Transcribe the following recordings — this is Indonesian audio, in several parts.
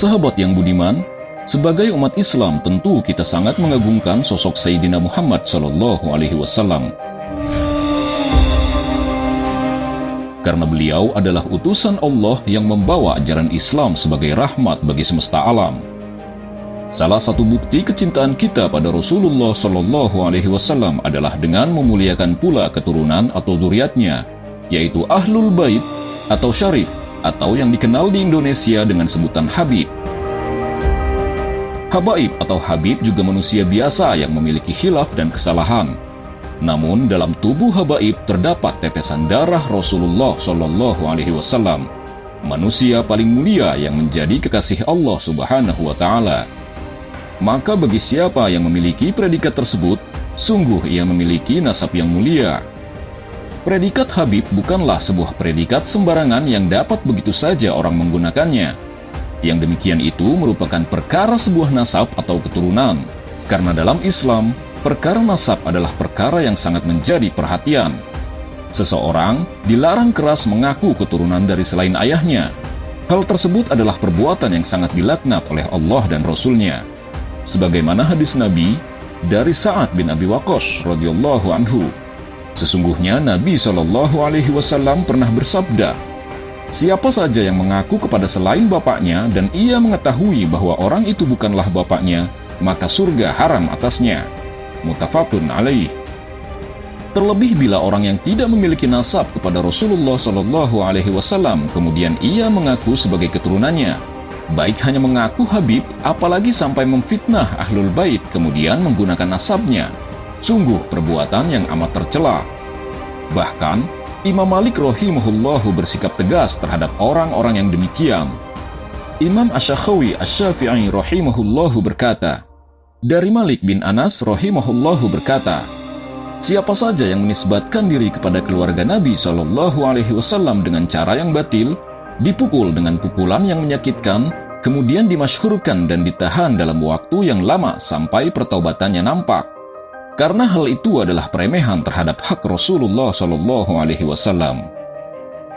Sahabat yang budiman, sebagai umat Islam tentu kita sangat mengagungkan sosok Sayyidina Muhammad SAW. Karena beliau adalah utusan Allah yang membawa ajaran Islam sebagai rahmat bagi semesta alam. Salah satu bukti kecintaan kita pada Rasulullah SAW adalah dengan memuliakan pula keturunan atau zuriatnya, yaitu Ahlul Bait atau Syarif, atau yang dikenal di Indonesia dengan sebutan Habib. Habaib atau Habib juga manusia biasa yang memiliki khilaf dan kesalahan. Namun dalam tubuh Habaib terdapat tetesan darah Rasulullah SAW, manusia paling mulia yang menjadi kekasih Allah Subhanahu wa Ta'ala. Maka bagi siapa yang memiliki predikat tersebut, sungguh ia memiliki nasab yang mulia. Predikat Habib bukanlah sebuah predikat sembarangan yang dapat begitu saja orang menggunakannya. Yang demikian itu merupakan perkara sebuah nasab atau keturunan. Karena dalam Islam, perkara nasab adalah perkara yang sangat menjadi perhatian. Seseorang dilarang keras mengaku keturunan dari selain ayahnya. Hal tersebut adalah perbuatan yang sangat dilaknat oleh Allah dan Rasul-Nya. Sebagaimana hadis Nabi dari Sa'ad bin Abi Waqqas radhiyallahu anhu. Sesungguhnya Nabi SAW pernah bersabda, siapa saja yang mengaku kepada selain bapaknya dan ia mengetahui bahwa orang itu bukanlah bapaknya, maka surga haram atasnya. Muttafaqun alaih. Terlebih bila orang yang tidak memiliki nasab kepada Rasulullah SAW kemudian ia mengaku sebagai keturunannya, baik hanya mengaku Habib, apalagi sampai memfitnah Ahlul Bait kemudian menggunakan nasabnya. Sungguh perbuatan yang amat tercela. Bahkan, Imam Malik rahimahullahu bersikap tegas terhadap orang-orang yang demikian. Imam Asy-Syakhawi Asy-Syafi'i rahimahullahu berkata, dari Malik bin Anas rahimahullahu berkata, siapa saja yang menisbatkan diri kepada keluarga Nabi SAW dengan cara yang batil, dipukul dengan pukulan yang menyakitkan, kemudian dimasyhurkan dan ditahan dalam waktu yang lama sampai pertaubatannya nampak. Karena hal itu adalah peremehan terhadap hak Rasulullah SAW.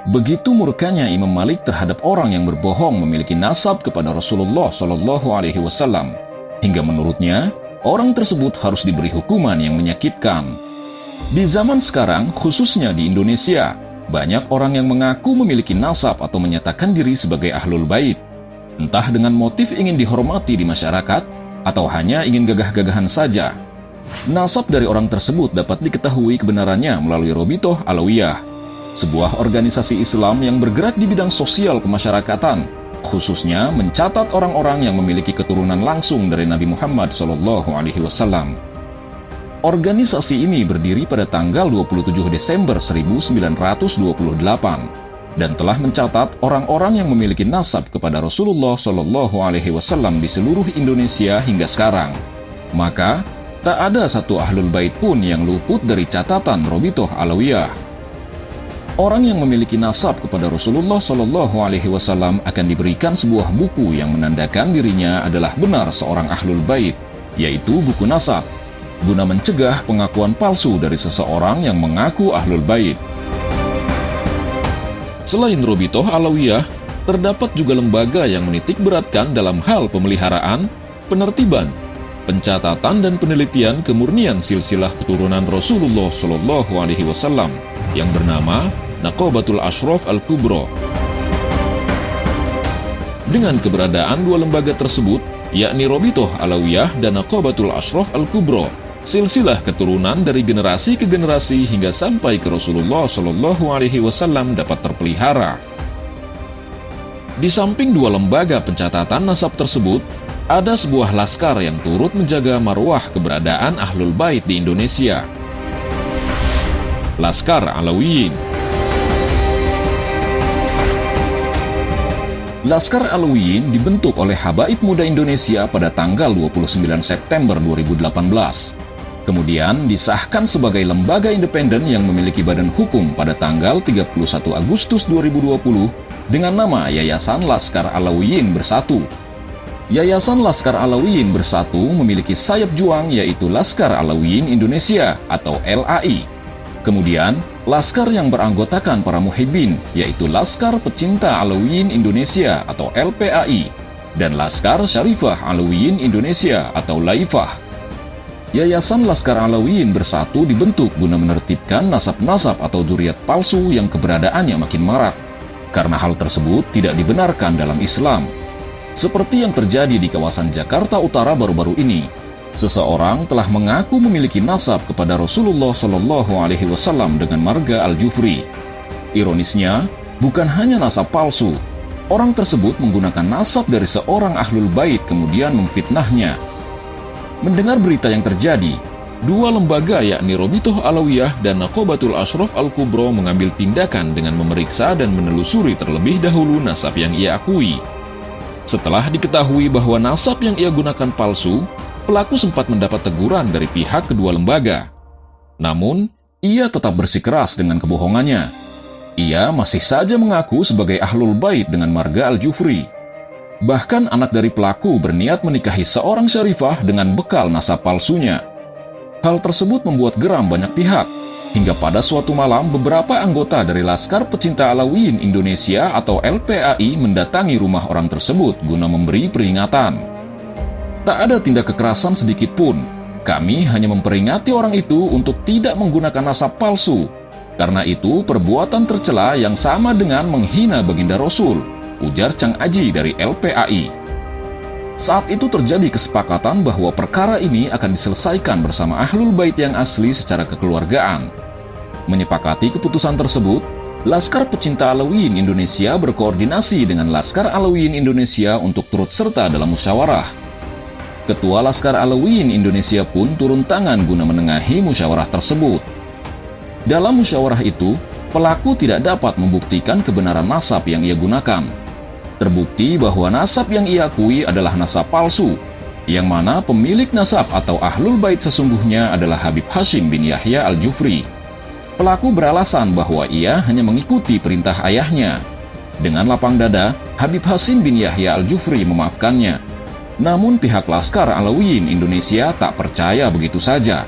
Begitu murkanya Imam Malik terhadap orang yang berbohong memiliki nasab kepada Rasulullah SAW, hingga menurutnya orang tersebut harus diberi hukuman yang menyakitkan. Di zaman sekarang, khususnya di Indonesia, banyak orang yang mengaku memiliki nasab atau menyatakan diri sebagai Ahlul Bait, entah dengan motif ingin dihormati di masyarakat atau hanya ingin gagah-gagahan saja. Nasab dari orang tersebut dapat diketahui kebenarannya melalui Robitoh Alawiyah, sebuah organisasi Islam yang bergerak di bidang sosial kemasyarakatan, khususnya mencatat orang-orang yang memiliki keturunan langsung dari Nabi Muhammad SAW. Organisasi ini berdiri pada tanggal 27 Desember 1928 dan telah mencatat orang-orang yang memiliki nasab kepada Rasulullah SAW di seluruh Indonesia hingga sekarang. Maka, tak ada satu Ahlul Bait pun yang luput dari catatan Robitoh Alawiyah. Orang yang memiliki nasab kepada Rasulullah SAW akan diberikan sebuah buku yang menandakan dirinya adalah benar seorang Ahlul Bait, yaitu buku nasab, guna mencegah pengakuan palsu dari seseorang yang mengaku Ahlul Bait. Selain Robitoh Alawiyah, terdapat juga lembaga yang menitik beratkan dalam hal pemeliharaan, penertiban, pencatatan dan penelitian kemurnian silsilah keturunan Rasulullah SAW yang bernama Naqabatul Ashraf Al-Kubra. Dengan keberadaan dua lembaga tersebut, yakni Robitoh Alawiyah dan Naqabatul Ashraf Al-Kubra, silsilah keturunan dari generasi ke generasi hingga sampai ke Rasulullah SAW dapat terpelihara. Di samping dua lembaga pencatatan nasab tersebut, ada sebuah laskar yang turut menjaga marwah keberadaan Ahlul Bait di Indonesia. Laskar Alawiyin. Laskar Alawiyin dibentuk oleh Habaib Muda Indonesia pada tanggal 29 September 2018. Kemudian disahkan sebagai lembaga independen yang memiliki badan hukum pada tanggal 31 Agustus 2020 dengan nama Yayasan Laskar Alawiyin Bersatu. Yayasan Laskar Alawiyin Bersatu memiliki sayap juang yaitu Laskar Alawiyin Indonesia atau LAI. Kemudian, laskar yang beranggotakan para muhibbin yaitu Laskar Pecinta Alawiyin Indonesia atau LPAI. dan Laskar Syarifah Alawiyyin Indonesia atau Laifah. Yayasan Laskar Alawiyyin Bersatu dibentuk guna menertibkan nasab-nasab atau zuriat palsu yang keberadaannya makin marak, karena hal tersebut tidak dibenarkan dalam Islam. Seperti yang terjadi di kawasan Jakarta Utara baru-baru ini, seseorang telah mengaku memiliki nasab kepada Rasulullah SAW dengan marga Al-Jufri. Ironisnya, bukan hanya nasab palsu, orang tersebut menggunakan nasab dari seorang ahlul bait kemudian memfitnahnya. Mendengar berita yang terjadi, dua lembaga yakni Robitoh Alawiyah dan Naqobatul Ashraf Al-Kubro mengambil tindakan dengan memeriksa dan menelusuri terlebih dahulu nasab yang ia akui. Setelah diketahui bahwa nasab yang ia gunakan palsu, pelaku sempat mendapat teguran dari pihak kedua lembaga. Namun, ia tetap bersikeras dengan kebohongannya. Ia masih saja mengaku sebagai ahlul bait dengan marga Al-Jufri. Bahkan anak dari pelaku berniat menikahi seorang syarifah dengan bekal nasab palsunya. Hal tersebut membuat geram banyak pihak, hingga pada suatu malam beberapa anggota dari Laskar Pecinta Alawiyyin Indonesia atau LPAI mendatangi rumah orang tersebut guna memberi peringatan. Tak ada tindak kekerasan sedikit pun. Kami hanya memperingati orang itu untuk tidak menggunakan nasab palsu. Karena itu perbuatan tercela yang sama dengan menghina baginda Rasul, ujar Chang Aji dari LPAI. Saat itu terjadi kesepakatan bahwa perkara ini akan diselesaikan bersama ahlul bait yang asli secara kekeluargaan. Menyepakati keputusan tersebut, Laskar Pecinta Alawiyyin Indonesia berkoordinasi dengan Laskar Alawiyyin Indonesia untuk turut serta dalam musyawarah. Ketua Laskar Alawiyyin Indonesia pun turun tangan guna menengahi musyawarah tersebut. Dalam musyawarah itu, pelaku tidak dapat membuktikan kebenaran nasab yang ia gunakan. Terbukti bahwa nasab yang ia akui adalah nasab palsu, yang mana pemilik nasab atau ahlul bait sesungguhnya adalah Habib Hashim bin Yahya Al-Jufri. Pelaku beralasan bahwa ia hanya mengikuti perintah ayahnya. Dengan lapang dada, Habib Hashim bin Yahya Al-Jufri memaafkannya. Namun pihak Laskar Alawiyyin Indonesia tak percaya begitu saja.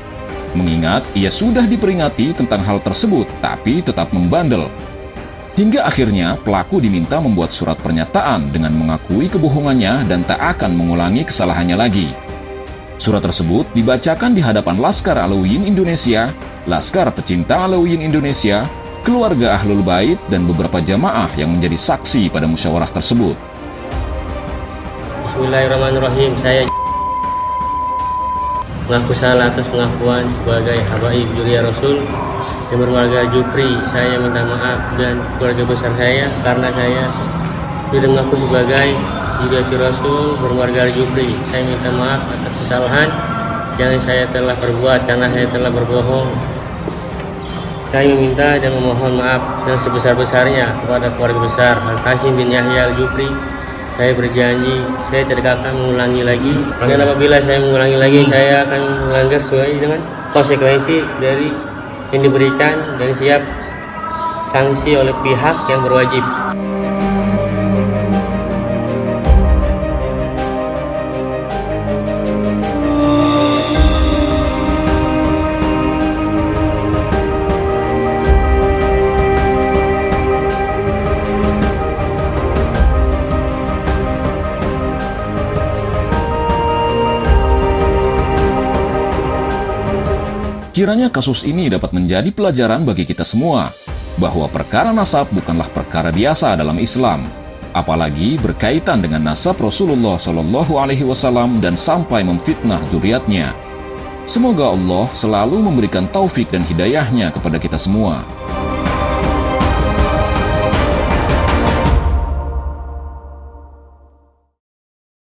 Mengingat ia sudah diperingati tentang hal tersebut, tapi tetap membandel. Hingga akhirnya pelaku diminta membuat surat pernyataan dengan mengakui kebohongannya dan tak akan mengulangi kesalahannya lagi. Surat tersebut dibacakan di hadapan Laskar Alawiyyin Indonesia, Laskar Pecinta Alawiyyin Indonesia, keluarga ahlul bait, dan beberapa jamaah yang menjadi saksi pada musyawarah tersebut. Bismillahirrahmanirrahim. Saya mengaku salah atas pengakuan sebagai habaib Juria Rasul yang bermarga Jufri. Saya minta maaf dan keluarga besar saya karena saya tidak mengaku sebagai Juria Rasul bermarga Jufri. Saya minta maaf atas kesalahan yang saya telah perbuat karena saya telah berbohong. Saya meminta dan memohon maaf yang sebesar-besarnya kepada keluarga besar Al-Hashim bin Yahya Al-Jufri. Saya berjanji saya tidak akan mengulangi lagi, dan apabila saya mengulangi lagi saya akan melanggar sesuai dengan konsekuensi dari yang diberikan dan siap sanksi oleh pihak yang berwajib. Kiranya kasus ini dapat menjadi pelajaran bagi kita semua, bahwa perkara nasab bukanlah perkara biasa dalam Islam, apalagi berkaitan dengan nasab Rasulullah SAW dan sampai memfitnah dzurriyyatnya. Semoga Allah selalu memberikan taufik dan hidayahnya kepada kita semua.